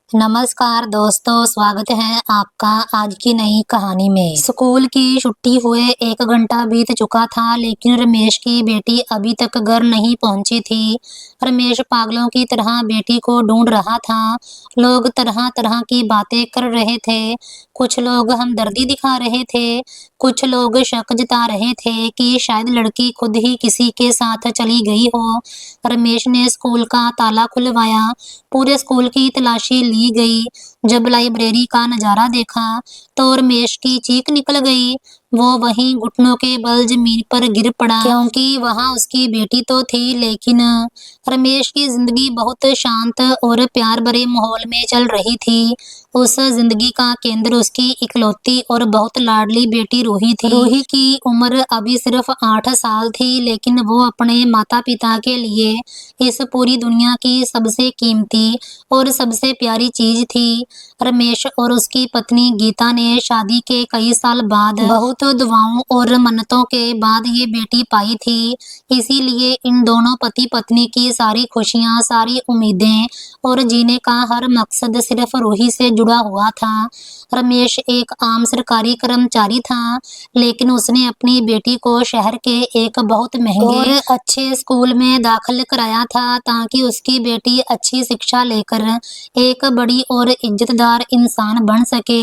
नमस्कार दोस्तों, स्वागत है आपका आज की नई कहानी में। स्कूल की छुट्टी हुए 1 घंटा बीत चुका था, लेकिन रमेश की बेटी अभी तक घर नहीं पहुंची थी। रमेश पागलों की तरह बेटी को ढूंढ रहा था। लोग तरह-तरह की बातें कर रहे थे। कुछ लोग हमदर्दी दिखा रहे थे, कुछ लोग शक जता रहे थे कि शायद लड़की खुद ही किसी के साथ चली गई हो। रमेश ने स्कूल का ताला खुलवाया। पूरे स्कूल की तलाशी ली गई। जब लाइब्रेरी का नजारा देखा तो रमेश की चीख निकल गई। वो वहीं घुटनों के बल जमीन पर गिर पड़ा, क्योंकि वहां उसकी बेटी तो थी, लेकिन रमेश की जिंदगी बहुत शांत और प्यार भरे माहौल में चल रही थी। उस जिंदगी का केंद्र उसकी इकलौती और बहुत लाडली बेटी रूही थी। रूही की उम्र अभी सिर्फ 8 साल थी, लेकिन वो अपने माता पिता के लिए इस पूरी दुनिया की सबसे कीमती और सबसे प्यारी चीज थी। रमेश और उसकी पत्नी गीता ने शादी के कई साल बाद, बहुत दुआओं और मन्नतों के बाद ये बेटी पाई थी। इसीलिए इन दोनों पति पत्नी की सारी खुशियां, सारी उम्मीदें और जीने का हर मकसद सिर्फ रूही से जुड़ा हुआ था। रमेश एक आम सरकारी कर्मचारी था, लेकिन उसने अपनी बेटी को शहर के एक बहुत महंगे और अच्छे स्कूल में दाखिल कराया था, ताकि उसकी बेटी अच्छी शिक्षा लेकर एक बड़ी और इज्जतदार इंसान बन सके।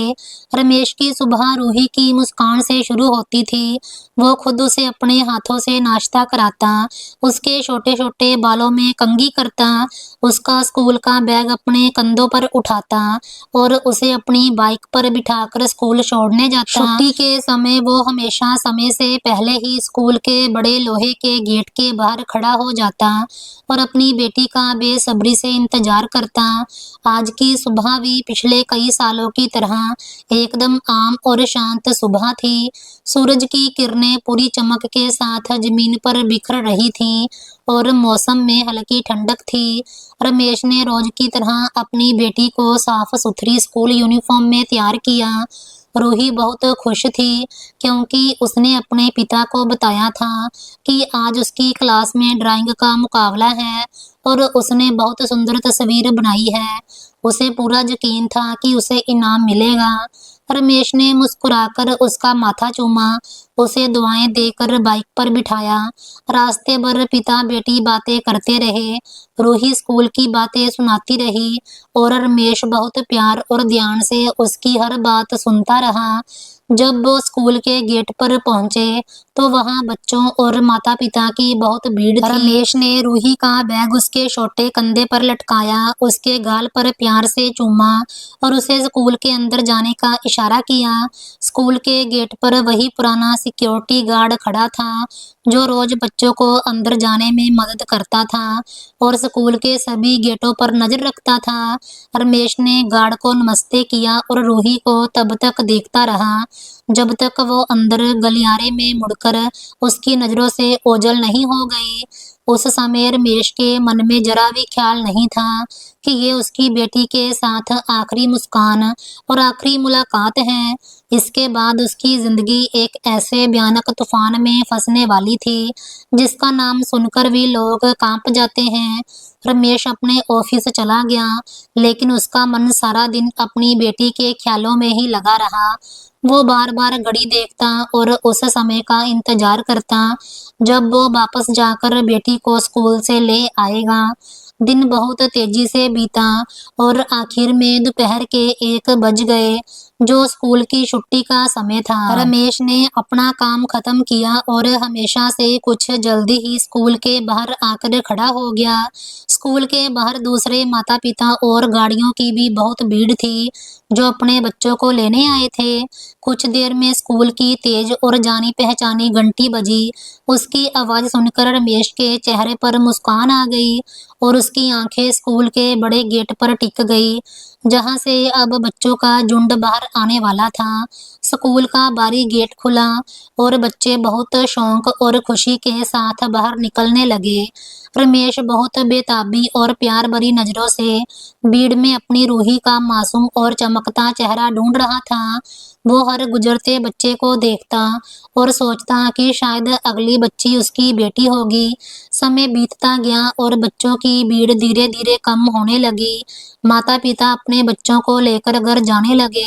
रमेश की सुबह रूही की मुस्कान से शुरू होती थी। वो खुद उसे अपने हाथों से नाश्ता कराता, उसके छोटे-छोटे बालों में कंघी करता, उसका स्कूल का बैग अपने कंधों पर उठाता और उसे अपनी बाइक पर बिठाकर स्कूल छोड़ने जाता। छुट्टी के समय वो हमेशा समय से पहले ही स्कूल के बड़े लोहे के गेट के बाहर खड़ा हो जाता और अपनी बेटी का बेसब्री से इंतजार करता। आज की सुबह भी पिछले कई सालों की तरह एकदम आम और शांत सुबह थी। सूरज की किरणें पूरी चमक के साथ जमीन पर बिखर रही थीं और मौसम में हल्की ठंडक थी। रमेश ने रोज की तरह अपनी बेटी को साफ सुथरी स्कूल यूनिफॉर्म में तैयार किया। रूही बहुत खुश थी, क्योंकि उसने अपने पिता को बताया था कि आज उसकी क्लास में ड्राइंग का मुकाबला है और उसने बहुत सुंदर तस्वीर बनाई है। उसे पूरा यकीन था कि उसे इनाम मिलेगा। रमेश ने मुस्कुराकर उसका माथा चूमा, उसे दुआएं देकर बाइक पर बिठाया। रास्ते भर पिता बेटी बातें करते रहे। रूही स्कूल की बातें सुनाती रही और रमेश बहुत प्यार और ध्यान से उसकी हर बात सुनता रहा। जब वो स्कूल के गेट पर पहुंचे तो वहां बच्चों और माता पिता की बहुत भीड़ थी। रमेश ने रूही का बैग उसके छोटे कंधे पर लटकाया, उसके गाल पर प्यार से चूमा और उसे स्कूल के अंदर जाने का इशारा किया। स्कूल के गेट पर वही पुराना सिक्योरिटी गार्ड खड़ा था, जो रोज बच्चों को अंदर जाने में मदद करता था और स्कूल के सभी गेटों पर नजर रखता था। रमेश ने गार्ड को नमस्ते किया और रूही को तब तक देखता रहा जब तक वो अंदर गलियारे में मुड़कर उसकी नजरों से ओझल नहीं हो गई। उस समय रमेश के मन में जरा भी ख्याल नहीं था कि ये उसकी बेटी के साथ आखिरी मुस्कान और आखिरी मुलाकात है। इसके बाद उसकी जिंदगी एक ऐसे भयानक तूफान में फंसने वाली थी, जिसका नाम सुनकर भी लोग कांप जाते हैं। रमेश अपने ऑफिस चला गया, लेकिन उसका मन सारा दिन अपनी बेटी के ख्यालों में ही लगा रहा। वो बार-बार घड़ी देखता और उस समय का इंतजार करता जब वो वापस जाकर बेटी को स्कूल से ले आएगा। दिन बहुत तेजी से बीता और आखिर में दोपहर के 1 बज गए, जो स्कूल की छुट्टी का समय था। रमेश ने अपना काम खत्म किया और हमेशा से कुछ जल्दी ही स्कूल के बाहर आकर खड़ा हो गया। स्कूल के बाहर दूसरे माता पिता और गाड़ियों की भी बहुत भीड़ थी, जो अपने बच्चों को लेने आए थे। कुछ देर में स्कूल की तेज और जानी पहचानी घंटी बजी। उसकी आवाज सुनकर रमेश के चेहरे पर मुस्कान आ गई और उसकी आंखें स्कूल के बड़े गेट पर टिक गई, जहां से अब बच्चों का झुंड बाहर आने वाला था। स्कूल का बारी गेट खुला और बच्चे बहुत शौक और खुशी के साथ बाहर निकलने लगे। रमेश बहुत बेताबी और प्यार भरी नजरों से भीड़ में अपनी रूही का मासूम और चमकता चेहरा ढूंढ रहा था। वो हर गुजरते बच्चे को देखता और सोचता कि शायद अगली बच्ची उसकी बेटी होगी। समय बीतता गया और बच्चों की भीड़ धीरे धीरे कम होने लगी। माता पिता अपने बच्चों को लेकर घर जाने लगे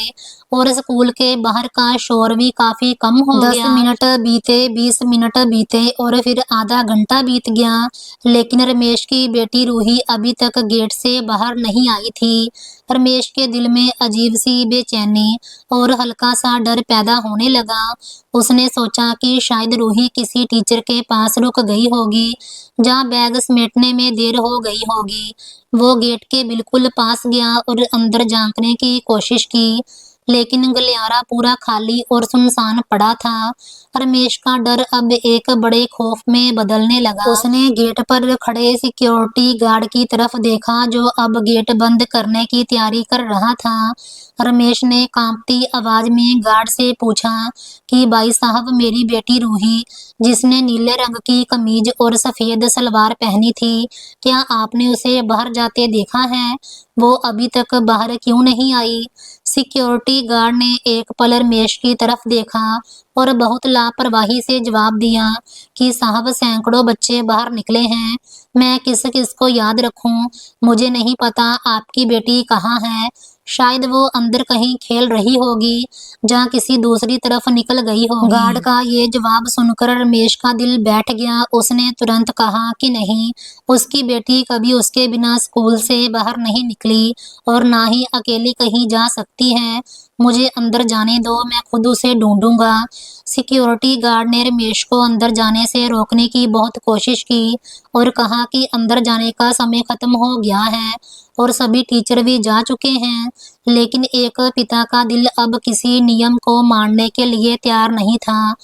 और स्कूल के बाहर का शोर भी काफी कम हो गया। 10 मिनट बीते, 20 मिनट बीते और फिर आधा घंटा बीत गया, लेकिन रमेश की बेटी रूही अभी तक गेट से बाहर नहीं आई थी। रमेश के दिल में अजीब सी बेचैनी और हल्का सा डर पैदा होने लगा। उसने सोचा कि शायद रूही किसी टीचर के पास रुक गई होगी, जहाँ बैग समेटने में देर हो गई होगी। वो गेट के बिल्कुल पास गया और अंदर झांकने की कोशिश की, लेकिन गलियारा पूरा खाली और सुनसान पड़ा था। रमेश का डर अब एक बड़े खौफ में बदलने लगा। उसने गेट पर खड़े सिक्योरिटी गार्ड की तरफ देखा, जो अब गेट बंद करने की तैयारी कर रहा था। रमेश ने कांपती आवाज में गार्ड से पूछा कि भाई साहब, मेरी बेटी रूही, जिसने नीले रंग की कमीज और सफेद सलवार पहनी थी, क्या आपने उसे बाहर जाते देखा है? वो अभी तक बाहर क्यों नहीं आई? सिक्योरिटी गार्ड ने एक पल रमेश की तरफ देखा और बहुत लापरवाही से जवाब दिया कि साहब, सैकड़ों बच्चे बाहर निकले हैं, मैं किस किस को याद रखूं? मुझे नहीं पता आपकी बेटी कहाँ है। शायद वो अंदर कहीं खेल रही होगी, जहाँ किसी दूसरी तरफ निकल गई होगी। गार्ड का ये जवाब सुनकर रमेश का दिल बैठ गया। उसने तुरंत कहा कि नहीं, उसकी बेटी कभी उसके बिना स्कूल से बाहर नहीं निकली और ना ही अकेली कहीं जा सकती है। मुझे अंदर जाने दो, मैं खुद उसे ढूंढूंगा। सिक्योरिटी गार्ड ने रमेश को अंदर जाने से रोकने की बहुत कोशिश की और कहा कि अंदर जाने का समय खत्म हो गया है और सभी टीचर भी जा चुके हैं। लेकिन एक पिता का दिल अब किसी नियम को मानने के लिए तैयार नहीं था।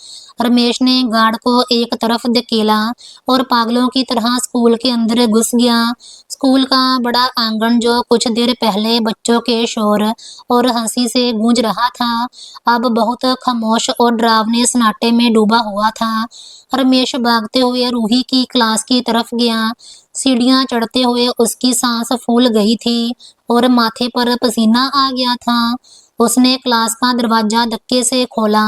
रमेश ने गार्ड को एक तरफ धकेला और पागलों की तरह स्कूल के अंदर घुस गया। स्कूल का बड़ा आंगन, जो कुछ देर पहले बच्चों के शोर और हंसी से गूंज रहा था, अब बहुत खामोश और डरावने सन्नाटे में डूबा हुआ था। रमेश भागते हुए रूही की क्लास की तरफ गया। सीढ़ियां चढ़ते हुए उसकी सांस फूल गई थी और माथे पर पसीना आ गया था। उसने क्लास का दरवाजा धक्के से खोला,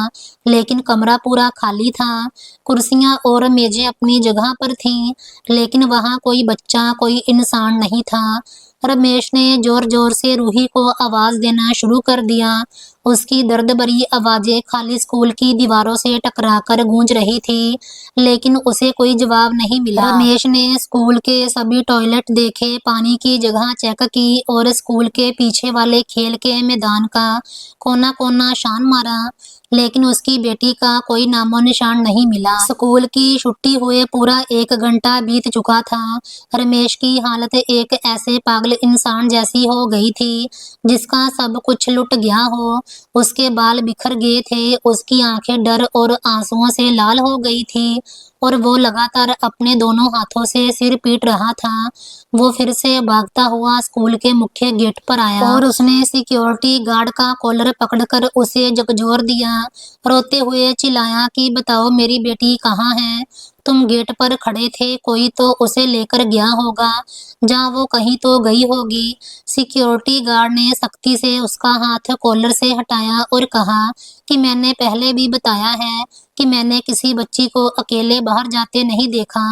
लेकिन कमरा पूरा खाली था। कुर्सियां और मेजें अपनी जगह पर थीं, लेकिन वहां कोई बच्चा, कोई इंसान नहीं था। रमेश ने जोर जोर से रूही को आवाज देना शुरू कर दिया। उसकी दर्द भरी आवाजें खाली स्कूल की दीवारों से टकराकर गूंज रही थी, लेकिन उसे कोई जवाब नहीं मिला। रमेश ने स्कूल के सभी टॉयलेट देखे, पानी की जगह चेक की और स्कूल के पीछे वाले खेल के मैदान का कोना कोना छान मारा, लेकिन उसकी बेटी का कोई नामो निशान नहीं मिला। स्कूल की छुट्टी हुए पूरा 1 घंटा बीत चुका था। रमेश की हालत एक ऐसे पागल इंसान जैसी हो गई थी, जिसका सब कुछ लुट गया हो। उसके बाल बिखर गए थे, उसकी आंखें डर और आंसुओं से लाल हो गई थी और वो लगातार अपने दोनों हाथों से सिर पीट रहा था। वो फिर से भागता हुआ स्कूल के मुख्य गेट पर आया और उसने सिक्योरिटी गार्ड का कॉलर पकड़कर उसे झकझोर दिया। रोते हुए चिल्लाया कि बताओ, मेरी बेटी कहाँ है? तुम गेट पर खड़े थे, कोई तो उसे लेकर गया होगा, जहाँ वो कहीं तो गई होगी। सिक्योरिटी गार्ड ने सख्ती से उसका हाथ कॉलर से हटाया और कहा कि मैंने पहले भी बताया है कि मैंने किसी बच्ची को अकेले बाहर जाते नहीं देखा।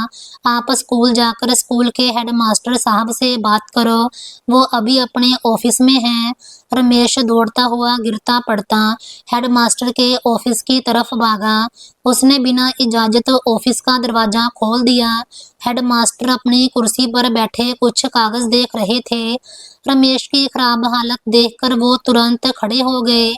आप स्कूल जाकर स्कूल के हेडमास्टर साहब से बात करो, वो अभी अपने ऑफिस में हैं। रमेश दौड़ता हुआ गिरता पड़ता हेडमास्टर के ऑफिस की तरफ भागा। उसने बिना इजाजत ऑफिस का दरवाजा खोल दिया। हेडमास्टर अपनी कुर्सी पर बैठे कुछ कागज देख रहे थे। रमेश की खराब हालत देखकर वो तुरंत खड़े हो गए।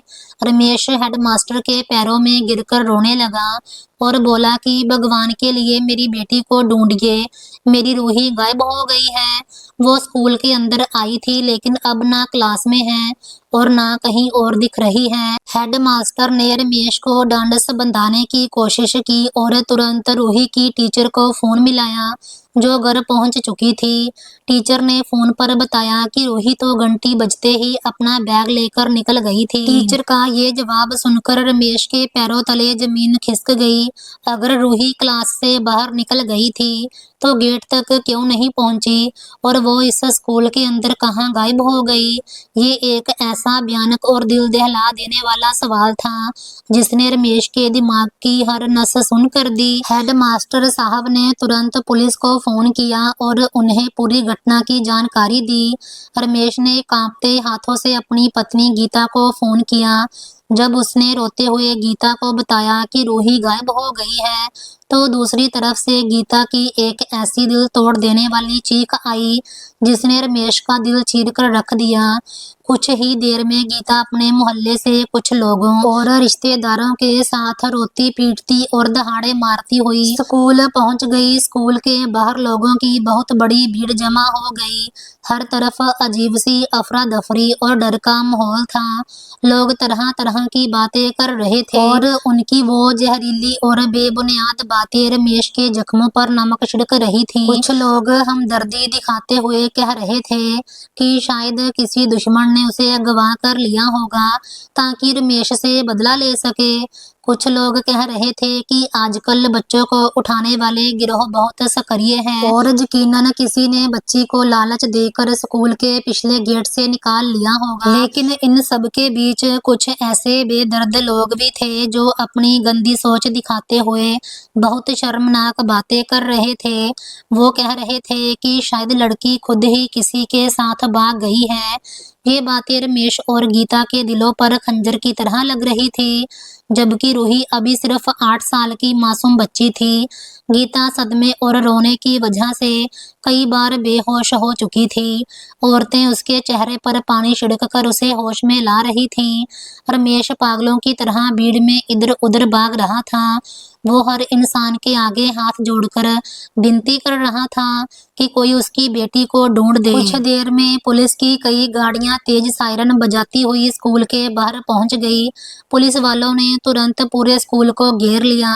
रमेश हेडमास्टर के पैरों में गिरकर रोने लगा और बोला कि भगवान के लिए मेरी बेटी को ढूंढिए, मेरी रूही गायब हो गई है। वो स्कूल के अंदर आई थी, लेकिन अब ना क्लास में है और ना कहीं और दिख रही है। हेडमास्टर ने रमेश को ढांढस बंधाने की कोशिश की और तुरंत रूही की टीचर को फोन मिलाया। जो घर पहुंच चुकी थी। टीचर ने फोन पर बताया कि रूही तो घंटी बजते ही अपना बैग लेकर निकल गई थी। टीचर का ये जवाब सुनकर रमेश के पैरों तले जमीन खिसक गई। अगर रूही क्लास से बाहर निकल गई थी तो गेट तक क्यों नहीं पहुंची और वो इस स्कूल के अंदर कहाँ गायब हो गई। ये एक ऐसा भयानक और दिल दहला देने वाला सवाल था जिसने रमेश के दिमाग की हर नस सुन कर दी। हेडमास्टर साहब ने तुरंत पुलिस को फोन किया और उन्हें पूरी घटना की जानकारी दी। रमेश ने कांपते हाथों से अपनी पत्नी गीता को फोन किया। जब उसने रोते हुए गीता को बताया कि रूही गायब हो गई है तो दूसरी तरफ से गीता की एक ऐसी दिल तोड़ देने वाली चीख आई जिसने रमेश का दिल चीर कर रख दिया। कुछ ही देर में गीता अपने मोहल्ले से कुछ लोगों और रिश्तेदारों के साथ रोती पीटती और दहाड़े मारती हुई स्कूल पहुंच गई। स्कूल के बाहर लोगों की बहुत बड़ी भीड़ जमा हो गई। हर तरफ अजीब सी अफरा दफरी और डर का माहौल था। लोग तरह तरह की बातें कर रहे थे और उनकी वो जहरीली और बेबुनियाद बातें रमेश के जख्मों पर नमक छिड़क रही थी। कुछ लोग हमदर्दी दिखाते हुए कह रहे थे कि शायद किसी दुश्मन ने उसे अगवा कर लिया होगा ताकि रमेश से बदला ले सके। कुछ लोग कह रहे थे कि आजकल बच्चों को उठाने वाले गिरोह बहुत सक्रिय हैं और यकीनन किसी ने बच्ची को लालच देकर स्कूल के पिछले गेट से निकाल लिया होगा। लेकिन इन सब के बीच कुछ ऐसे बेदर्द लोग भी थे जो अपनी गंदी सोच दिखाते हुए बहुत शर्मनाक बातें कर रहे थे। वो कह रहे थे कि शायद लड़की खुद ही किसी के साथ भाग गई है। ये बातें रमेश और गीता के दिलों पर खंजर की तरह लग रही थी। जबकि रूही अभी सिर्फ 8 साल की मासूम बच्ची थी। गीता सदमे और रोने की वजह से कई बार बेहोश हो चुकी थी। औरतें उसके चेहरे पर पानी छिड़क कर उसे होश में ला रही थीं। रमेश पागलों की तरह भीड़ में इधर उधर भाग रहा था। वो हर इंसान के आगे हाथ जोड़कर विनती कर रहा था कि कोई उसकी बेटी को ढूंढ दे। कुछ देर में पुलिस की कई गाड़ियां तेज सायरन बजाती हुई स्कूल के बाहर पहुंच गई। पुलिस वालों ने तुरंत पूरे स्कूल को घेर लिया।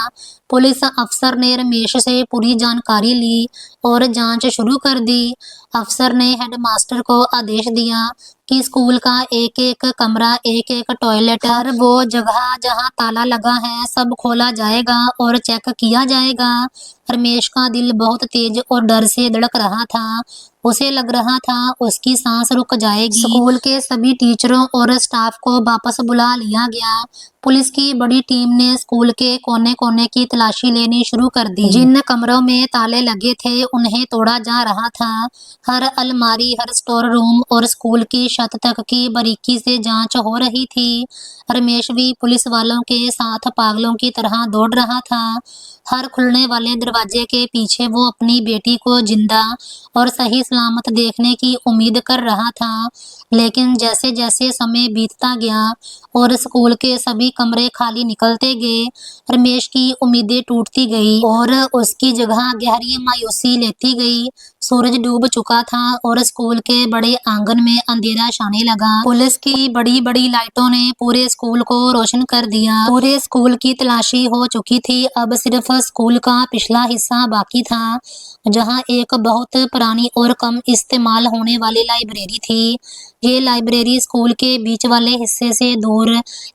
पुलिस अफसर ने रमेश से पूरी जानकारी ली और जांच शुरू कर दी। अफसर ने हेडमास्टर को आदेश दिया कि स्कूल का एक एक कमरा, एक एक टॉयलेट, हर वो जगह जहां ताला लगा है सब खोला जाएगा और चेक किया जाएगा। रमेश का दिल बहुत तेज और डर से धड़क रहा था। उसे लग रहा था उसकी सांस रुक जाएगी। स्कूल के सभी टीचरों और स्टाफ को वापस बुला लिया गया। पुलिस की बड़ी टीम ने स्कूल के कोने कोने की तलाशी लेनी शुरू कर दी। जिन कमरों में ताले लगे थे उन्हें तोड़ा जा रहा था। हर अलमारी, हर स्टोर रूम और स्कूल की छत तक की बारीकी से जांच हो रही थी। रमेश भी पुलिस वालों के साथ पागलों की तरह दौड़ रहा था। हर खुलने वाले दरवाजे के पीछे वो अपनी बेटी को जिंदा और सही सलामत देखने की उम्मीद कर रहा था। लेकिन जैसे जैसे समय बीतता गया और स्कूल के सभी कमरे खाली निकलते गए, रमेश की उम्मीदें टूटती गई और उसकी जगह गहरी मायूसी लेती गई। सूरज डूब चुका था और स्कूल के बड़े आंगन में अंधेरा छाने लगा। पुलिस की बड़ी बड़ी लाइटों ने पूरे स्कूल को रोशन कर दिया। पूरे स्कूल की तलाशी हो चुकी थी। अब सिर्फ स्कूल का पिछला हिस्सा बाकी था जहां एक बहुत पुरानी और कम इस्तेमाल होने वाली लाइब्रेरी थी। ये लाइब्रेरी स्कूल के बीच वाले हिस्से से दूर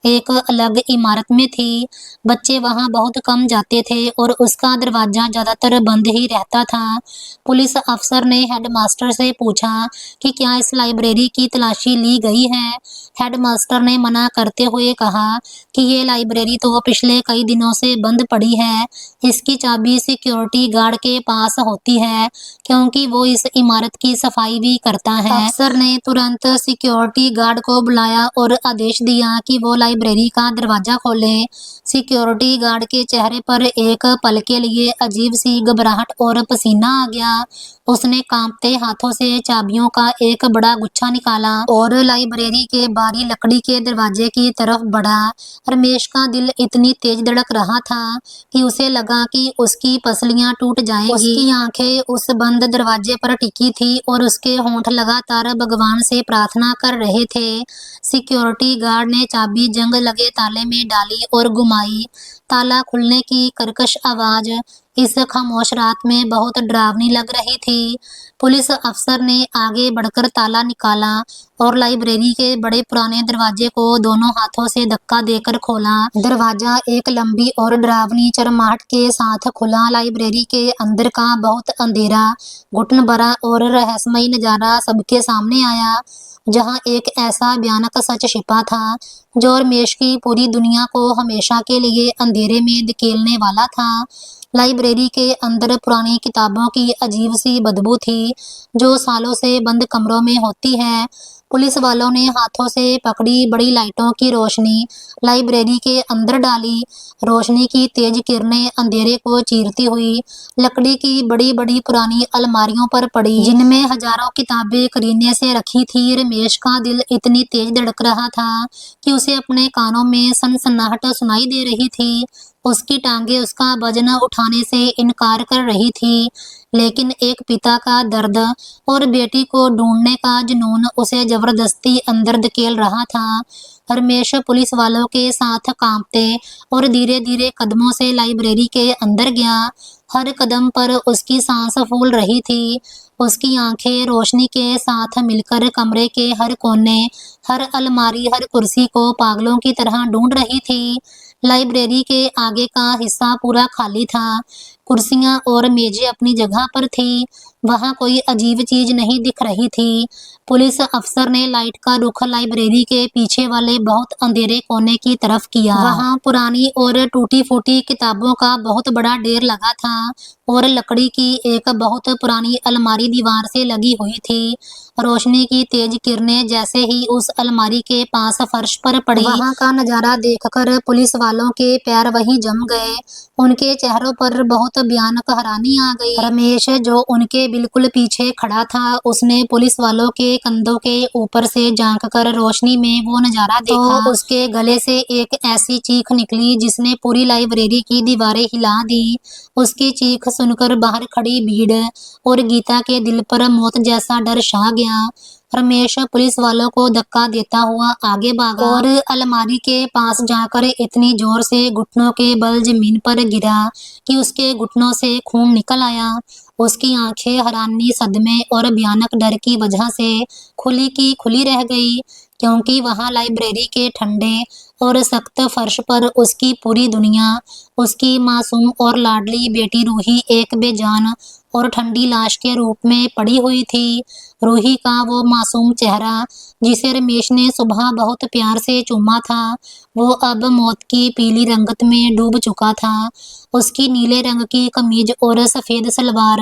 एक अलग इमारत में थी। बच्चे वहां बहुत कम जाते थे और उसका दरवाजा ज्यादातर बंद ही रहता था। पुलिस अफसर ने हेडमास्टर से पूछा कि क्या इस लाइब्रेरी की तलाशी ली गई है। हेडमास्टर ने मना करते हुए कहा कि ये लाइब्रेरी तो पिछले कई दिनों से बंद पड़ी है। इसकी चाबी सिक्योरिटी गार्ड के पास होती है क्योंकि वो इस इमारत की सफाई भी करता है। अफसर ने तुरंत सिक्योरिटी गार्ड को बुलाया और आदेश दिया कि वो लाइब्रेरी का दरवाजा खोले। सिक्योरिटी गार्ड के चेहरे पर एक पल के लिए अजीब सी घबराहट और पसीना आ गया। उसने कांपते हाथों से चाबियों का एक बड़ा गुच्छा निकाला और लाइब्रेरी के बाहरी लकड़ी के दरवाजे की तरफ बढ़ा। रमेश का दिल इतनी तेज धड़क रहा था कि उसे लगा कि उसकी पसलियां टूट जाएंगी। उसकी आंखें उस बंद दरवाजे पर टिकी थी और उसके होंठ लगातार भगवान से प्रार्थना कर रहे थे। सिक्योरिटी गार्ड ने चाबी जंग लगे ताले में डाली और घुमाई। ताला खुलने की कर्कश आवाज इस खामोश रात में बहुत डरावनी लग रही थी। पुलिस अफसर ने आगे बढ़कर ताला निकाला और लाइब्रेरी के बड़े पुराने दरवाजे को दोनों हाथों से धक्का देकर खोला। दरवाजा एक लंबी और डरावनी चरमाहट के साथ खुला। लाइब्रेरी के अंदर का बहुत अंधेरा, घुटन भरा और रहस्यमय नजारा सबके सामने आया, जहां एक ऐसा भयानक सच छिपा था जो रमेश की पूरी दुनिया को हमेशा के लिए अंधेरे में धकेलने वाला था। लाइब्रेरी के अंदर पुरानी किताबों की अजीब सी बदबू थी, जो सालों से बंद कमरों में होती है। पुलिस वालों ने हाथों से पकड़ी बड़ी लाइटों की रोशनी लाइब्रेरी के अंदर डाली। रोशनी की तेज किरणें अंधेरे को चीरती हुई लकड़ी की बड़ी बड़ी पुरानी अलमारियों पर पड़ी, जिनमें हजारों किताबें करीने से रखी थी। रमेश का दिल इतनी तेज धड़क रहा था कि उसे अपने कानों में सनसनाहट सुनाई दे रही थी। उसकी टांगें उसका वजन उठाने से इनकार कर रही थी, लेकिन एक पिता का दर्द और बेटी को ढूंढने का जुनून उसे जबरदस्ती अंदर धकेल रहा था। रमेश पुलिस वालों के साथ कांपते और धीरे धीरे कदमों से लाइब्रेरी के अंदर गया। हर कदम पर उसकी सांस फूल रही थी। उसकी आंखें रोशनी के साथ मिलकर कमरे के हर कोने, हर अलमारी, हर कुर्सी को पागलों की तरह ढूंढ रही थी। लाइब्रेरी के आगे का हिस्सा पूरा खाली था। कुर्सियां और मेजें अपनी जगह पर थी। वहां कोई अजीब चीज नहीं दिख रही थी। पुलिस अफसर ने लाइट का रुख लाइब्रेरी के पीछे वाले बहुत अंधेरे कोने की तरफ किया। वहां पुरानी और टूटी फूटी किताबों का बहुत बड़ा ढेर लगा था और लकड़ी की एक बहुत पुरानी अलमारी दीवार से लगी हुई थी। रोशनी की तेज किरणें जैसे ही उस अलमारी के पास फर्श पर पड़ी, वहां का नजारा देखकर पुलिस वालों के पैर वहीं जम गए। उनके चेहरों पर बहुत भयानक हैरानी आ गई। रमेश, जो उनके बिल्कुल पीछे खड़ा था, उसने पुलिस वालों के कंधों के ऊपर से झांककर रोशनी में वो नजारा देखा। तो उसके गले से एक ऐसी चीख निकली जिसने पूरी लाइब्रेरी की दीवारें हिला दी। उसकी चीख सुनकर बाहर खड़ी भीड़ और गीता के दिल पर मौत जैसा डर छा गया। रमेश पुलिस वालों को धक्का देता हुआ आगे भागा और अलमारी के पास जाकर इतनी जोर से घुटनों के बल जमीन पर गिरा कि उसके घुटनों से खून निकल आया। उसकी आंखें हैरानी, सदमे और भयानक डर की वजह से खुली की खुली रह गई, क्योंकि वहां लाइब्रेरी के ठंडे और सख्त फर्श पर उसकी पूरी दुनिया, उसकी मासूम और लाडली बेटी रूही एक बेजान और ठंडी लाश के रूप में पड़ी हुई थी। रूही का वो मासूम चेहरा, जिसे रमेश ने सुबह बहुत प्यार से चूमा था, वो अब मौत की पीली रंगत में डूब चुका था। उसकी नीले रंग की कमीज और सफेद सलवार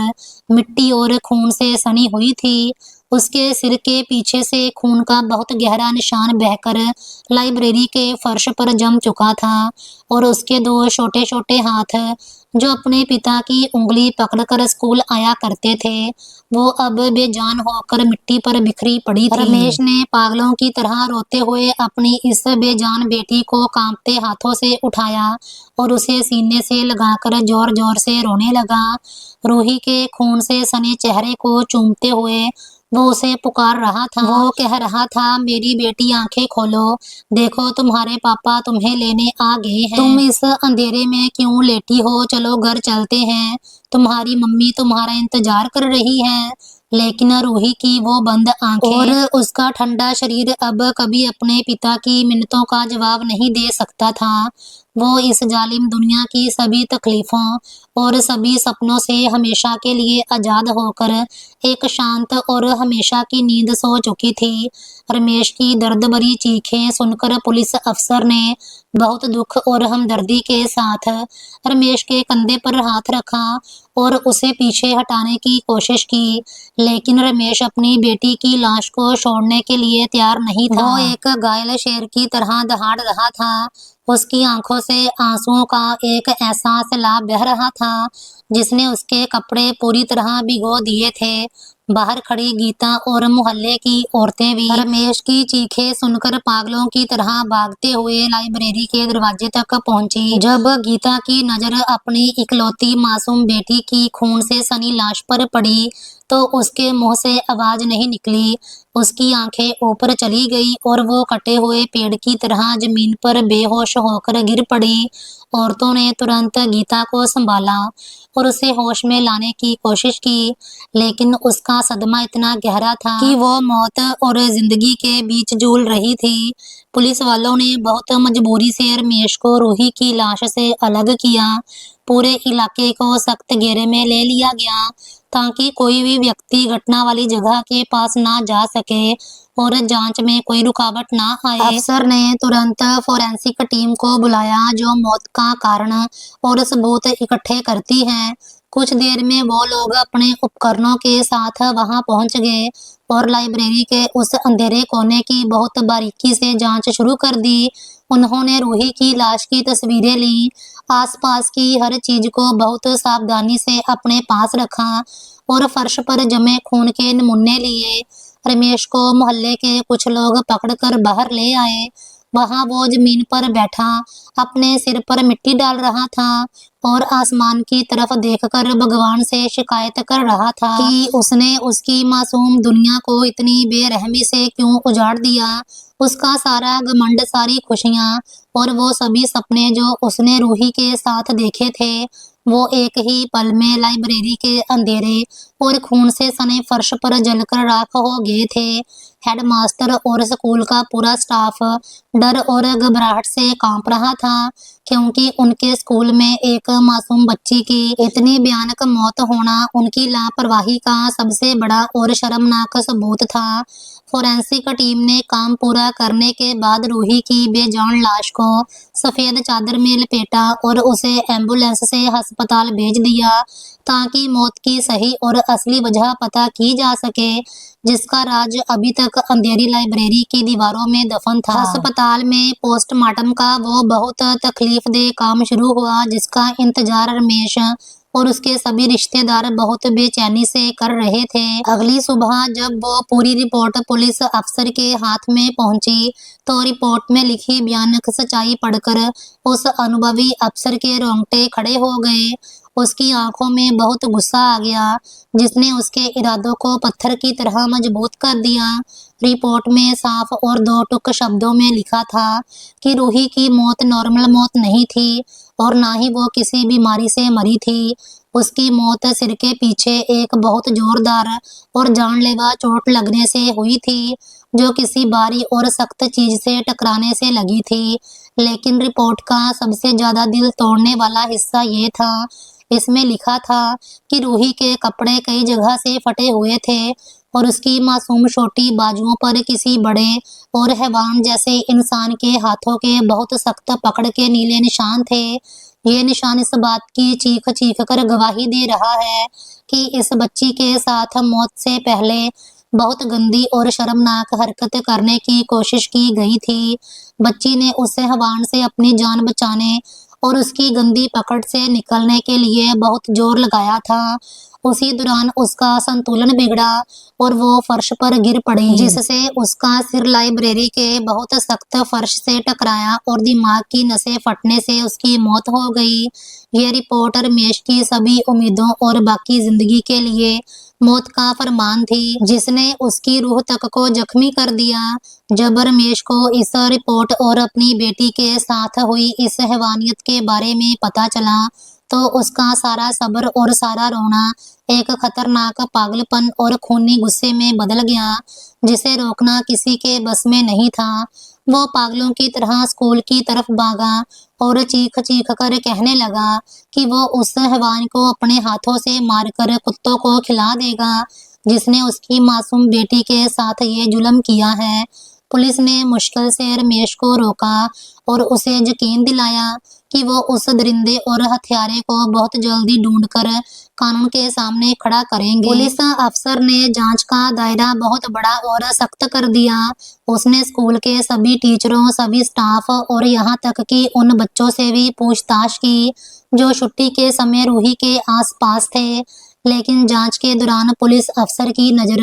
मिट्टी और खून से सनी हुई थी। उसके सिर के पीछे से खून का बहुत गहरा निशान बहकर लाइब्रेरी के फर्श पर जम चुका था और उसके दो छोटे छोटे हाथ, जो अपने पिता की उंगली पकड़कर स्कूल आया करते थे, वो अब बेजान होकर मिट्टी पर बिखरी पड़ी थी। रमेश ने पागलों की तरह रोते हुए अपनी इस बेजान बेटी को कांपते हाथों से उठाया और उसे सीने से लगाकर जोर जोर से रोने लगा। रूही के खून से सने चेहरे को चूमते हुए वो उसे पुकार रहा था। वो कह रहा था, मेरी बेटी, आंखें खोलो, देखो तुम्हारे पापा तुम्हें लेने आ गए हैं। तुम इस अंधेरे में क्यों लेटी हो? चलो घर चलते हैं, तुम्हारी मम्मी तुम्हारा इंतजार कर रही है। लेकिन रूही की वो बंद आंखें और उसका ठंडा शरीर अब कभी अपने पिता की मिन्नतों का जवाब नहीं दे सकता था। वो इस जालिम दुनिया की सभी तकलीफों और सभी सपनों से हमेशा के लिए आजाद होकर एक शांत और हमेशा की नींद सो चुकी थी। रमेश की दर्द भरी चीखें सुनकर पुलिस अफसर ने बहुत दुख और हमदर्दी के साथ रमेश के कंधे पर हाथ रखा और उसे पीछे हटाने की कोशिश की, लेकिन रमेश अपनी बेटी की लाश को छोड़ने के लिए तैयार नहीं था। वो एक घायल शेर की तरह दहाड़ रहा था। उसकी आंखों से आंसुओं का एक ऐसा सैलाब बह रहा था जिसने उसके कपड़े पूरी तरह भिगो दिए थे। बाहर खड़ी गीता और मोहल्ले की औरतें भी रमेश की चीखें सुनकर पागलों की तरह भागते हुए लाइब्रेरी के दरवाजे तक पहुंची। जब गीता की नजर अपनी इकलौती मासूम बेटी की खून से सनी लाश पर पड़ी, तो उसके मुंह से आवाज नहीं निकली। उसकी आंखें ऊपर चली गई और वो कटे हुए पेड़ की तरह जमीन पर बेहोश होकर गिर पड़ी। औरतों ने तुरंत गीता को संभाला और उसे होश में लाने की कोशिश की, लेकिन उसका सदमा इतना गहरा था कि वो मौत और जिंदगी के बीच झूल रही थी। पुलिस वालों ने बहुत मजबूरी से रमेश को रूही की लाश से अलग किया। पूरे इलाके को सख्त घेरे में ले लिया गया ताकि कोई भी व्यक्ति घटना वाली जगह के पास ना जा सके और जांच में कोई रुकावट ना आए। अफसर ने तुरंत फोरेंसिक टीम को बुलाया जो मौत का कारण और सबूत इकट्ठे करती है। कुछ देर में वो लोग अपने उपकरणों के साथ वहां पहुंच गए और लाइब्रेरी के उस अंधेरे कोने की बहुत बारीकी से जांच शुरू कर दी। उन्होंने रूही की लाश की तस्वीरें ली, आसपास की हर चीज को बहुत सावधानी से अपने पास रखा और फर्श पर जमे खून के नमूने लिए। रमेश को मोहल्ले के कुछ लोग पकड़कर बाहर ले आए। वहां वो जमीन पर बैठा अपने सिर पर मिट्टी डाल रहा था और आसमान की तरफ देखकर भगवान से शिकायत कर रहा था कि उसने उसकी मासूम दुनिया को इतनी बेरहमी से क्यों उजाड़ दिया। उसका सारा घमंड, सारी खुशियां और वो सभी सपने जो उसने रूही के साथ देखे थे, वो एक ही पल में लाइब्रेरी के अंधेरे और खून से सने फर्श पर जलकर राख हो गए थे। हेडमास्टर और स्कूल का पूरा स्टाफ डर और घबराहट से कांप रहा था क्योंकि उनके स्कूल में एक मासूम बच्ची की इतनी भयानक मौत होना उनकी लापरवाही का सबसे बड़ा और शर्मनाक सबूत था। फोरेंसिक टीम ने काम पूरा करने के बाद रूही की बेजान लाश को सफेद चादर में लपेटा और उसे एम्बुलेंस से अस्पताल भेज दिया ताकि मौत की सही और असली वजह पता की जा सके, जिसका राज अभी तक अंधेरी लाइब्रेरी की दीवारों में दफन था। अस्पताल में पोस्टमार्टम का वो बहुत तकलीफदेह काम शुरू हुआ जिसका इंतजार रमेश और उसके सभी रिश्तेदार बहुत बेचैनी से कर रहे थे। अगली सुबह जब वो पूरी रिपोर्ट पुलिस अफसर के हाथ में पहुंची तो रिपोर्ट में लिखी भयानक सच्चाई पढ़कर उस अनुभवी अफसर के रोंगटे खड़े हो गए। उसकी आंखों में बहुत गुस्सा आ गया जिसने उसके इरादों को पत्थर की तरह मजबूत कर दिया। रिपोर्ट में साफ और दो टुक शब्दों में लिखा था कि रूही की मौत नॉर्मल मौत नहीं थी और ना ही वो किसी बीमारी से मरी थी। उसकी मौत सिर के पीछे एक बहुत जोरदार और जानलेवा चोट लगने से हुई थी जो किसी भारी और सख्त चीज से टकराने से लगी थी। लेकिन रिपोर्ट का सबसे ज्यादा दिल तोड़ने वाला हिस्सा ये था, इसमें लिखा था कि रूही के कपड़े कई जगह से फटे हुए थे और उसकी मासूम छोटी बाजुओं पर किसी बड़े और हैवान जैसे इंसान के हाथों के बहुत सख्त पकड़ के नीले निशान थे। ये निशान इस बात की चीख चीख कर गवाही दे रहा है कि इस बच्ची के साथ मौत से पहले बहुत गंदी और शर्मनाक हरकत करने की कोशिश की गई थी। बच्ची ने उस हैवान से अपनी जान बचाने और उसकी गंदी पकड़ से निकलने के लिए बहुत जोर लगाया था। उसी दौरान उसका संतुलन बिगड़ा और वो फर्श पर गिर पड़ी जिससे उसका सिर लाइब्रेरी के बहुत सख्त फर्श से टकराया और दिमाग की नसें फटने से उसकी मौत हो गई। ये रिपोर्ट रमेश की सभी उम्मीदों और बाकी जिंदगी के लिए मौत का फरमान थी जिसने उसकी रूह तक को जख्मी कर दिया। जब रमेश को इस रिपोर्ट और अपनी बेटी के साथ हुई इस हैवानियत के बारे में पता चला तो उसका सारा सब्र और सारा रोना एक खतरनाक पागलपन और खूनी गुस्से में बदल गया जिसे रोकना किसी के बस में नहीं था। वो पागलों की तरह स्कूल की तरफ भागा और चीख चीख कर कहने लगा कि वो उस हैवान को अपने हाथों से मारकर कुत्तों को खिला देगा जिसने उसकी मासूम बेटी के साथ ये जुल्म किया है। पुलिस ने मुश्किल से रमेश को रोका और उसे यकीन दिलाया कि वो उस दरिंदे और हत्यारे को बहुत जल्दी ढूंढकर कानून के सामने खड़ा करेंगे। पुलिस अफसर ने जांच का दायरा बहुत बड़ा और सख्त कर दिया। उसने स्कूल के सभी टीचरों, सभी स्टाफ और यहाँ तक कि उन बच्चों से भी पूछताछ की जो छुट्टी के समय रूही के आसपास थे। लेकिन जांच के दौरान पुलिस अफसर की नजर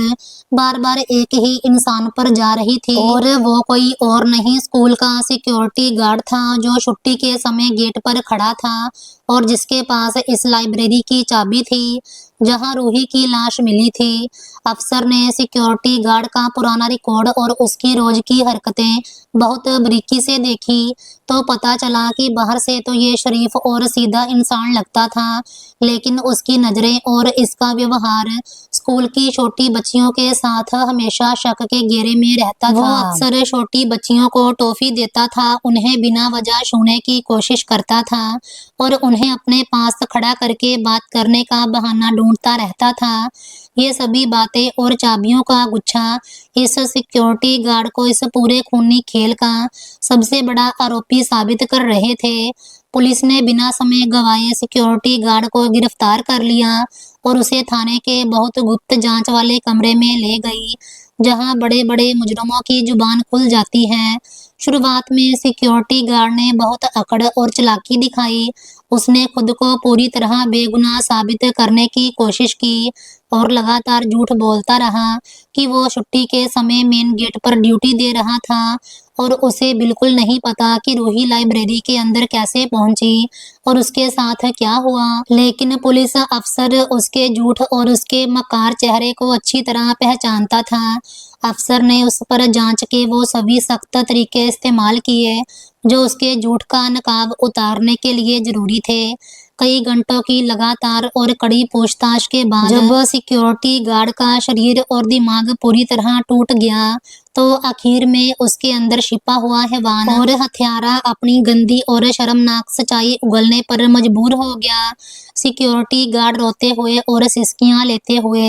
बार बार एक ही इंसान पर जा रही थी और वो कोई और नहीं, स्कूल का सिक्योरिटी गार्ड था जो छुट्टी के समय गेट पर खड़ा था और जिसके पास इस लाइब्रेरी की चाबी थी जहां रूही की लाश मिली थी। अफसर ने सिक्योरिटी गार्ड का पुराना रिकॉर्ड और उसकी रोज की हरकतें बहुत बारीकी से देखी तो पता चला कि बाहर से तो ये शरीफ और सीधा इंसान लगता था, लेकिन उसकी नजरें और इसका व्यवहार स्कूल की छोटी बच्चियों के साथ हमेशा शक के घेरे में रहता था। वो अक्सर छोटी बच्चियों को टॉफी देता था, उन्हें बिना वजह छूने की कोशिश करता था और उन्हें अपने पास खड़ा करके बात करने का बहाना ढूंढता रहता था। ये सभी बातें और चाबियों का गुच्छा इस सिक्योरिटी गार्ड को इस पूरे खूनी खेल का सबसे बड़ा आरोपी साबित कर रहे थे। पुलिस ने बिना समय गवाए सिक्योरिटी गार्ड को गिरफ्तार कर लिया और उसे थाने के बहुत गुप्त जांच वाले कमरे में ले गई, जहां बड़े-बड़े मुजरिमों की जुबान खुल जाती है। शुरुआत में सिक्योरिटी गार्ड ने बहुत अकड़ और चालाकी दिखाई। उसने खुद को पूरी तरह बेगुनाह साबित करने की कोशिश की और लगातार झूठ बोलता रहा कि वो छुट्टी के समय मेन गेट पर ड्यूटी दे रहा था और उसे बिल्कुल नहीं पता कि रूही लाइब्रेरी के अंदर कैसे पहुंची और उसके साथ क्या हुआ। लेकिन पुलिस अफसर उसके झूठ और उसके मक्कार चेहरे को अच्छी तरह पहचानता था। अफसर ने उस पर जांच के वो सभी सख्त तरीके इस्तेमाल किए जो उसके झूठ का नकाब उतारने के लिए जरूरी थे। कई घंटों की लगातार और कड़ी पूछताछ के बाद जब सिक्योरिटी गार्ड का शरीर और दिमाग पूरी तरह टूट गया तो आखिर में उसके अंदर छिपा हुआ हैवान और हत्यारा अपनी गंदी और शर्मनाक सच्चाई उगलने पर मजबूर हो गया। सिक्योरिटी गार्ड रोते हुए और सिसकियां लेते हुए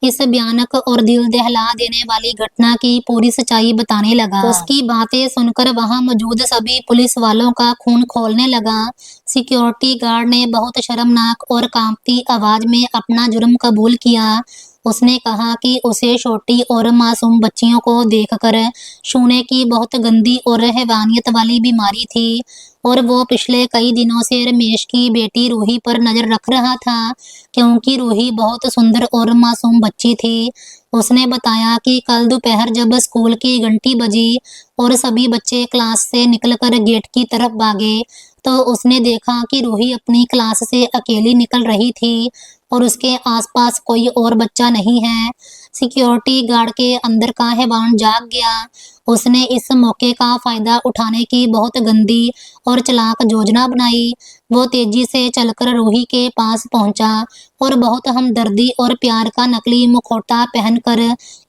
इस भयानक और दिल दहला देने वाली घटना की पूरी सच्चाई बताने लगा। उसकी बातें सुनकर वहां मौजूद सभी पुलिस वालों का खून खौलने लगा। सिक्योरिटी गार्ड ने बहुत शर्मनाक और कांपती आवाज में अपना जुर्म कबूल किया। उसने कहा कि उसे छोटी और मासूम बच्चियों को देखकर छूने की बहुत गंदी और हैवानियत वाली बीमारी थी और वो पिछले कई दिनों से रमेश की बेटी रूही पर नजर रख रहा था, क्योंकि रूही बहुत सुंदर और मासूम बच्ची थी। उसने बताया कि कल दोपहर जब स्कूल की घंटी बजी और सभी बच्चे क्लास से निकलकर गेट की तरफ भागे तो उसने देखा कि रूही अपनी क्लास से अकेली निकल रही थी और उसके आसपास कोई और बच्चा नहीं है। सिक्योरिटी गार्ड के अंदर का हैवान जाग गया। उसने इस मौके का फायदा उठाने की बहुत गंदी और चालाक योजना बनाई। वो तेजी से चलकर रूही के पास पहुंचा और बहुत हमदर्दी और प्यार का नकली मुखौटा पहनकर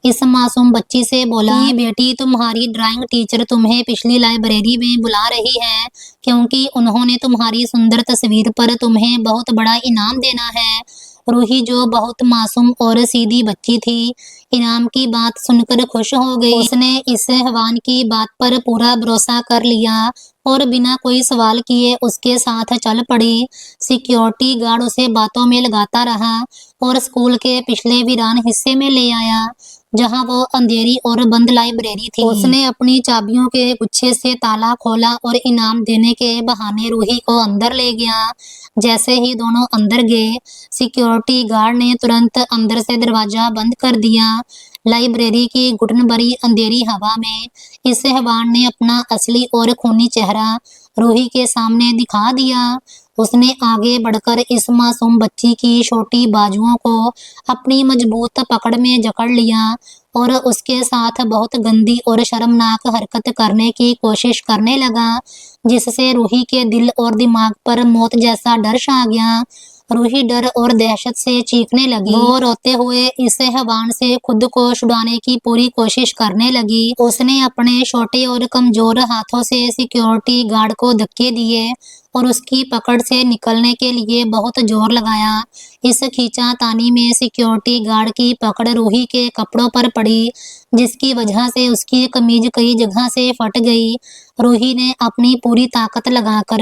इस मासूम बच्ची से बोला कि बेटी, तुम्हारी ड्राइंग टीचर तुम्हें पिछली लाइब्रेरी में बुला रही है, क्योंकि उन्होंने तुम्हारी सुंदर तस्वीर पर तुम्हें बहुत बड़ा इनाम देना है। रूही, जो बहुत मासूम और सीधी बच्ची थी, इनाम की बात सुनकर खुश हो गई। उसने इस हैवान की बात पर पूरा भरोसा कर लिया और बिना कोई सवाल किए उसके साथ चल पड़ी। सिक्योरिटी गार्ड उसे बातों में लगाता रहा और स्कूल के पिछले वीरान हिस्से में ले आया जहां वो अंधेरी और बंद लाइब्रेरी थी। उसने अपनी चाबियों के गुच्छे से ताला खोला और इनाम देने के बहाने रूही को अंदर ले गया। जैसे ही दोनों अंदर गए, सिक्योरिटी गार्ड ने तुरंत अंदर से दरवाजा बंद कर दिया। लाइब्रेरी की घुटन भरी अंधेरी हवा में इस हैवान ने अपना असली और खूनी चेहरा रूही के सामने दिखा दिया। उसने आगे बढ़कर इस मासूम बच्ची की छोटी बाजुओं को अपनी मजबूत पकड़ में जकड़ लिया और उसके साथ बहुत गंदी और शर्मनाक हरकत करने की कोशिश करने लगा, जिससे रूही के दिल और दिमाग पर मौत जैसा डर छा गया। रूही डर और दहशत से चीखने लगी। वो रोते हुए इस हैवान से खुद को छुड़ाने की पूरी कोशिश करने लगी। उसने अपने छोटे और कमजोर हाथों से सिक्योरिटी गार्ड को धक्के दिए और उसकी पकड़ से निकलने के लिए बहुत जोर लगाया। इस खींचातानी में सिक्योरिटी गार्ड की पकड़ रूही के कपड़ों पर पड़ी, जिसकी वजह से उसकी कमीज कई जगह से फट गई। रूही ने अपनी पूरी ताकत लगाकर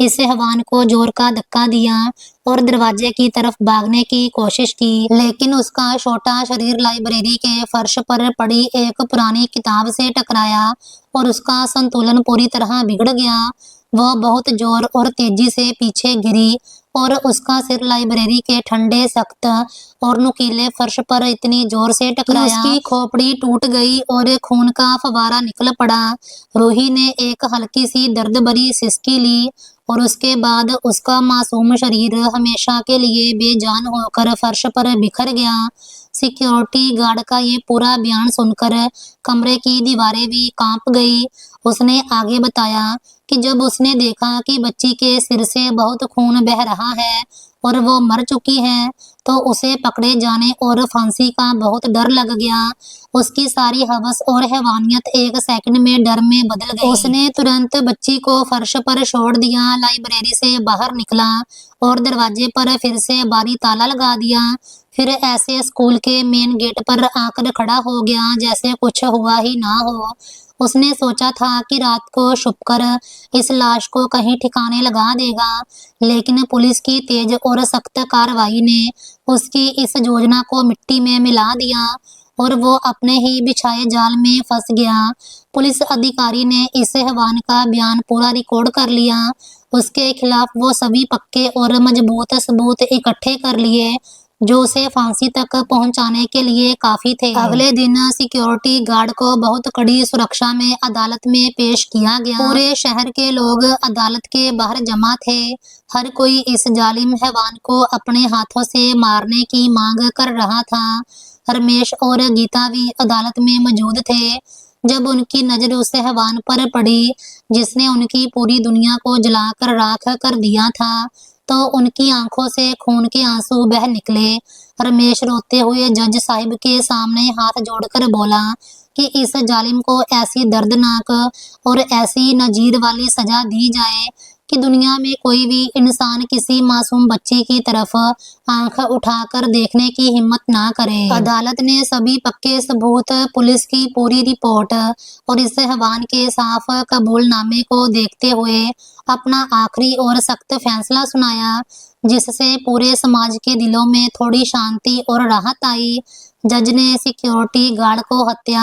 इस हैवान को जोर का धक्का दिया और दरवाजे की तरफ भागने की कोशिश की, लेकिन उसका छोटा शरीर लाइब्रेरी के फर्श पर पड़ी एक पुरानी किताब से टकराया और उसका संतुलन पूरी तरह बिगड़ गया। वह बहुत जोर और तेजी से पीछे गिरी और उसका सिर लाइब्रेरी के ठंडे, सख्त और नुकीले फर्श पर इतनी जोर से टकराया कि उसकी खोपड़ी टूट गई और खून का फवारा निकल पड़ा। रूही ने एक हल्की सी दर्द भरी सिसकी ली और उसके बाद उसका मासूम शरीर हमेशा के लिए बेजान होकर फर्श पर बिखर गया। सिक्योरिटी गार्ड का ये पूरा बयान सुनकर कमरे की दीवारें भी कांप गई। उसने आगे बताया कि जब उसने देखा कि बच्ची के सिर से बहुत खून बह रहा है और वो मर चुकी है, तो उसे पकड़े जाने और फांसी का बहुत डर लग गया। उसकी सारी हवस और हैवानियत एक सेकंड में डर में बदल गई। उसने तुरंत बच्ची को फर्श पर छोड़ दिया, लाइब्रेरी से बाहर निकला और दरवाजे पर फिर से बारी ताला लगा दिया। फिर ऐसे स्कूल के मेन गेट पर आकर खड़ा हो गया जैसे कुछ हुआ ही ना हो। उसने सोचा था कि रात को छुपकर इस लाश को कहीं ठिकाने लगा देगा, लेकिन पुलिस की तेज और सख्त कार्रवाई ने उसकी इस योजना को मिट्टी में मिला दिया और वो अपने ही बिछाए जाल में फंस गया। पुलिस अधिकारी ने इस हैवान का बयान पूरा रिकॉर्ड कर लिया। उसके खिलाफ वो सभी पक्के और मजबूत सबूत इकट्ठे कर लिए जो उसे फांसी तक पहुंचाने के लिए काफी थे। अगले दिन सिक्योरिटी गार्ड को बहुत कड़ी सुरक्षा में अदालत में पेश किया गया। पूरे शहर के लोग अदालत के बाहर जमा थे। हर कोई इस जालिम हैवान को अपने हाथों से मारने की मांग कर रहा था। रमेश और गीता भी अदालत में मौजूद थे। जब उनकी नजर उस हैवान पर पड़ी जिसने उनकी पूरी दुनिया को जलाकर राख कर दिया था, तो उनकी आंखों से खून के आंसू बह निकले। रमेश रोते हुए जज साहिब के सामने हाथ जोड़कर बोला कि इस जालिम को ऐसी दर्दनाक और ऐसी नजीर वाली सजा दी जाए कि दुनिया में कोई भी इंसान किसी मासूम बच्चे की तरफ आंख उठाकर देखने की हिम्मत ना करे। अदालत ने सभी पक्के सबूत, पुलिस की पूरी रिपोर्ट और इस हैवान के साफ कबूलनामे को देखते हुए अपना आखिरी और सख्त फैसला सुनाया, जिससे पूरे समाज के दिलों में थोड़ी शांति और राहत आई। जज ने सिक्योरिटी गार्ड को हत्या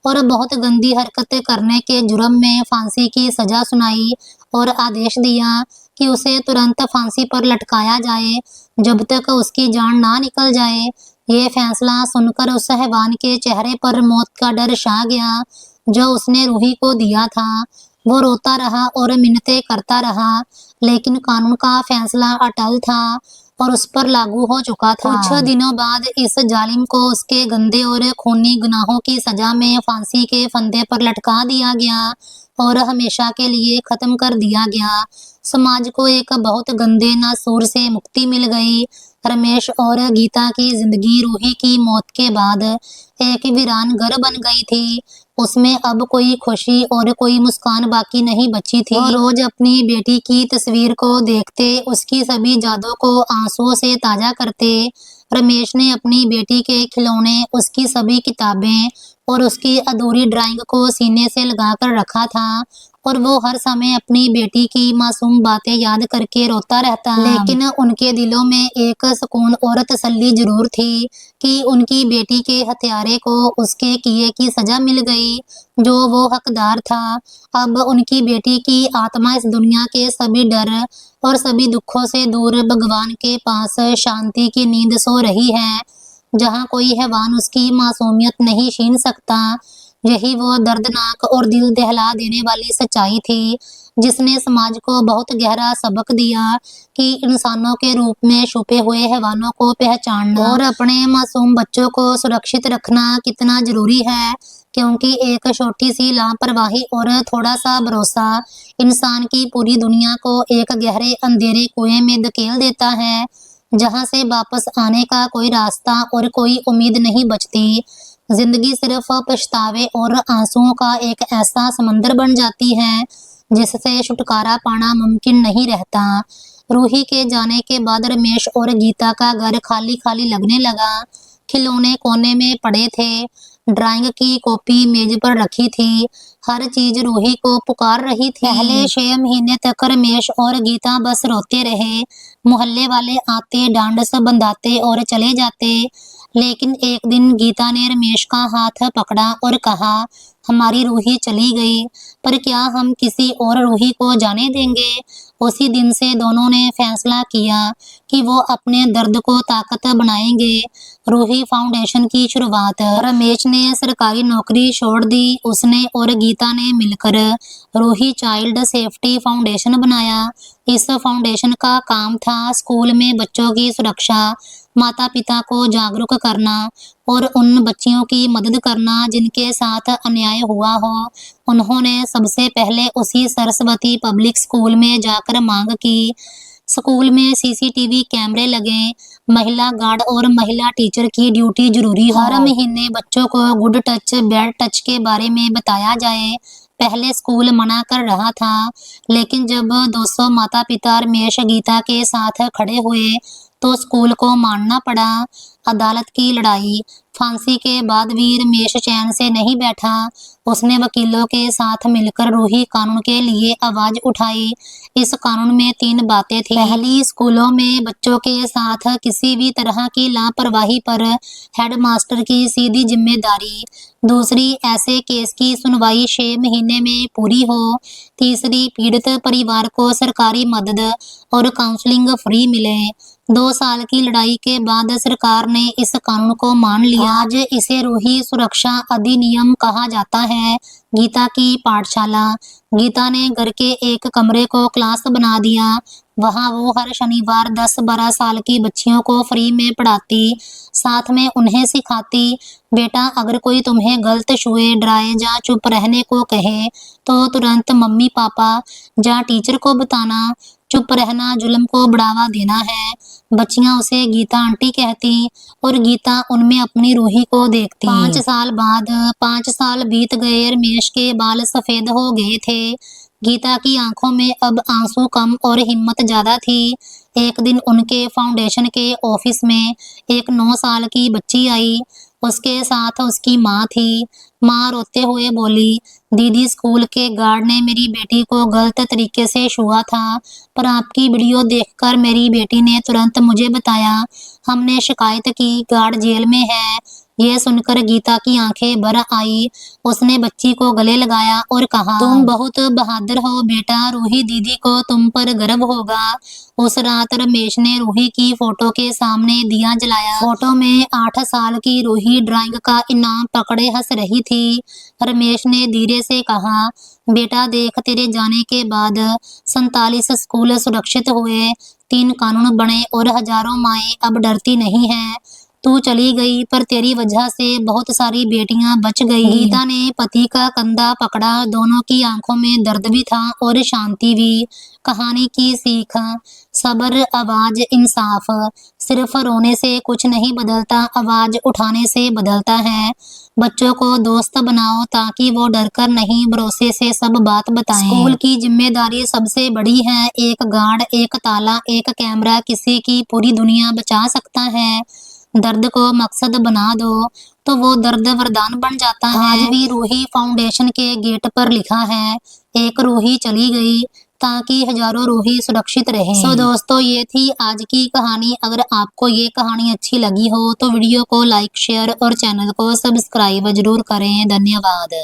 और बहुत गंदी हरकतें करने के जुर्म में फांसी की सजा सुनाई और आदेश दिया कि उसे तुरंत फांसी पर लटकाया जाए जब तक उसकी जान ना निकल जाए। ये फैसला सुनकर उस हैवान के चेहरे पर मौत का डर छा गया जो उसने रूही को दिया था। वो रोता रहा और मिन्नतें करता रहा, लेकिन कानून का फैसला अटल था और उस पर लागू हो चुका था। कुछ दिनों बाद इस जालिम को उसके गंदे और खूनी गुनाहों की सजा में फांसी के फंदे पर लटका दिया गया और हमेशा के लिए खत्म कर दिया गया। समाज को एक बहुत गंदे नासूर से मुक्ति मिल गई। रमेश और गीता की जिंदगी रूही की मौत के बाद एक वीरान घर बन गई थी। उसमें अब कोई खुशी और कोई मुस्कान बाकी नहीं बची थी। वो रोज अपनी बेटी की तस्वीर को देखते, उसकी सभी यादों को आंसुओं से ताजा करते। रमेश ने अपनी बेटी के खिलौने, उसकी सभी किताबें और उसकी अधूरी ड्राइंग को सीने से लगाकर रखा था और वो हर समय अपनी बेटी की मासूम बातें याद करके रोता रहता। लेकिन उनके दिलों में एक सुकून और तसल्ली जरूर थी कि उनकी बेटी के हत्यारे को उसके किए की सजा मिल गई जो वो हकदार था। अब उनकी बेटी की आत्मा इस दुनिया के सभी डर और सभी दुखों से दूर भगवान के पास शांति की नींद सो रही है, जहाँ कोई हैवान उसकी मासूमियत नहीं छीन सकता। यही वो दर्दनाक और दिल दहला देने वाली सच्चाई थी जिसने समाज को बहुत गहरा सबक दिया कि इंसानों के रूप में छुपे हुए हैवानों को पहचानना और अपने मासूम बच्चों को सुरक्षित रखना कितना जरूरी है, क्योंकि एक छोटी सी लापरवाही और थोड़ा सा भरोसा इंसान की पूरी दुनिया को एक गहरे अंधेरे कुएं में धकेल देता है, जहां से वापस आने का कोई रास्ता और कोई उम्मीद नहीं बचती। जिंदगी सिर्फ पछतावे और आंसुओं का एक ऐसा समंदर बन जाती है जिससे छुटकारा पाना मुमकिन नहीं रहता। रूही के जाने के बाद रमेश और गीता का घर खाली खाली लगने लगा। खिलौने कोने में पड़े थे, ड्राइंग की कॉपी मेज पर रखी थी, हर चीज रूही को पुकार रही थी। पहले 6 महीने तक रमेश और गीता बस रोते रहे। मोहल्ले वाले आते, डांडस बंधाते और चले जाते। लेकिन एक दिन गीता ने रमेश का हाथ पकड़ा और कहा, हमारी रूही चली गई, पर क्या हम किसी और रूही को जाने देंगे? उसी दिन से दोनों ने फैसला किया कि वो अपने दर्द को ताकत बनाएंगे। रूही फाउंडेशन की शुरुआत। रमेश ने सरकारी नौकरी छोड़ दी। उसने और गीता ने मिलकर रूही चाइल्ड सेफ्टी फाउंडेशन बनाया। इस फाउंडेशन का काम था स्कूल में बच्चों की सुरक्षा, माता पिता को जागरूक करना और उन बच्चियों की मदद करना जिनके साथ अन्याय हुआ हो। उन्होंने सबसे पहले उसी सरस्वती पब्लिक स्कूल में जाकर मांग की स्कूल में सीसीटीवी कैमरे लगे, महिला गार्ड और महिला टीचर की ड्यूटी जरूरी हो। हर महीने बच्चों को गुड टच बैड टच के बारे में बताया जाए। पहले स्कूल मना कर रहा था, लेकिन जब 200 माता पिता रमेश गीता के साथ खड़े हुए तो स्कूल को मानना पड़ा। अदालत की लड़ाई, फांसी के बाद भी रमेश चैन से नहीं बैठा। उसने वकीलों के साथ मिलकर रूही कानून के लिए आवाज उठाई। इस कानून में 3 बातें थी। पहली, स्कूलों में बच्चों के साथ किसी भी तरह की लापरवाही पर हेडमास्टर की सीधी जिम्मेदारी। दूसरी, ऐसे केस की सुनवाई 6 महीने में पूरी हो। तीसरी, पीड़ित परिवार को सरकारी मदद और काउंसलिंग फ्री मिले। 2 साल की लड़ाई के बाद सरकार ने इस कानून को मान लिया। आज इसे रूही सुरक्षा अधिनियम कहा जाता है। गीता की पाठशाला, गीता ने घर के एक कमरे को क्लास बना दिया। वहां वो हर शनिवार 10-12 साल की बच्चियों को फ्री में पढ़ाती, साथ में उन्हें सिखाती, बेटा अगर कोई तुम्हें गलत छुए, डराए या चुप रहने को कहे तो तुरंत मम्मी पापा या टीचर को बताना। चुप रहना जुल्म को बढ़ावा देना है। बच्चियां उसे गीता आंटी कहती और गीता उनमें अपनी रूही को देखती। 5 साल बाद 5 साल बीत गए। रमेश के बाल सफेद हो गए थे। गीता की आंखों में अब आंसू कम और हिम्मत ज्यादा थी। एक दिन उनके फाउंडेशन के ऑफिस में एक 9 साल की बच्ची आई। उसके साथ उसकी माँ थी। माँ रोते हुए बोली, दीदी स्कूल के गार्ड ने मेरी बेटी को गलत तरीके से छुआ था, पर आपकी वीडियो देखकर मेरी बेटी ने तुरंत मुझे बताया। हमने शिकायत की, गार्ड जेल में है। ये सुनकर गीता की आंखें भर आई। उसने बच्ची को गले लगाया और कहा, तुम बहुत बहादुर हो बेटा, रूही दीदी को तुम पर गर्व होगा। उस रात रमेश ने रूही की फोटो के सामने दिया जलाया। फोटो में 8 साल की रूही ड्राइंग का इनाम पकड़े हंस रही थी। रमेश ने धीरे से कहा, बेटा देख, तेरे जाने के बाद 47 स्कूल सुरक्षित हुए, 3 कानून बने और हजारों माएं अब डरती नहीं हैं। तू चली गई पर तेरी वजह से बहुत सारी बेटियां बच गई। गीता ने पति का कंधा पकड़ा। दोनों की आंखों में दर्द भी था और शांति भी। कहानी की सीख, सब्र, आवाज, इंसाफ। सिर्फ रोने से कुछ नहीं बदलता, आवाज उठाने से बदलता है। बच्चों को दोस्त बनाओ ताकि वो डरकर नहीं, भरोसे से सब बात बताएं। स्कूल की जिम्मेदारी सबसे बड़ी है। एक गार्ड, एक ताला, एक कैमरा किसी की पूरी दुनिया बचा सकता है। दर्द को मकसद बना दो तो वो दर्द वरदान बन जाता है। आज भी रूही फाउंडेशन के गेट पर लिखा है, एक रूही चली गई ताकि हजारों रूही सुरक्षित रहे। सो दोस्तों, ये थी आज की कहानी। अगर आपको ये कहानी अच्छी लगी हो तो वीडियो को लाइक, शेयर और चैनल को सब्सक्राइब जरूर करें। धन्यवाद।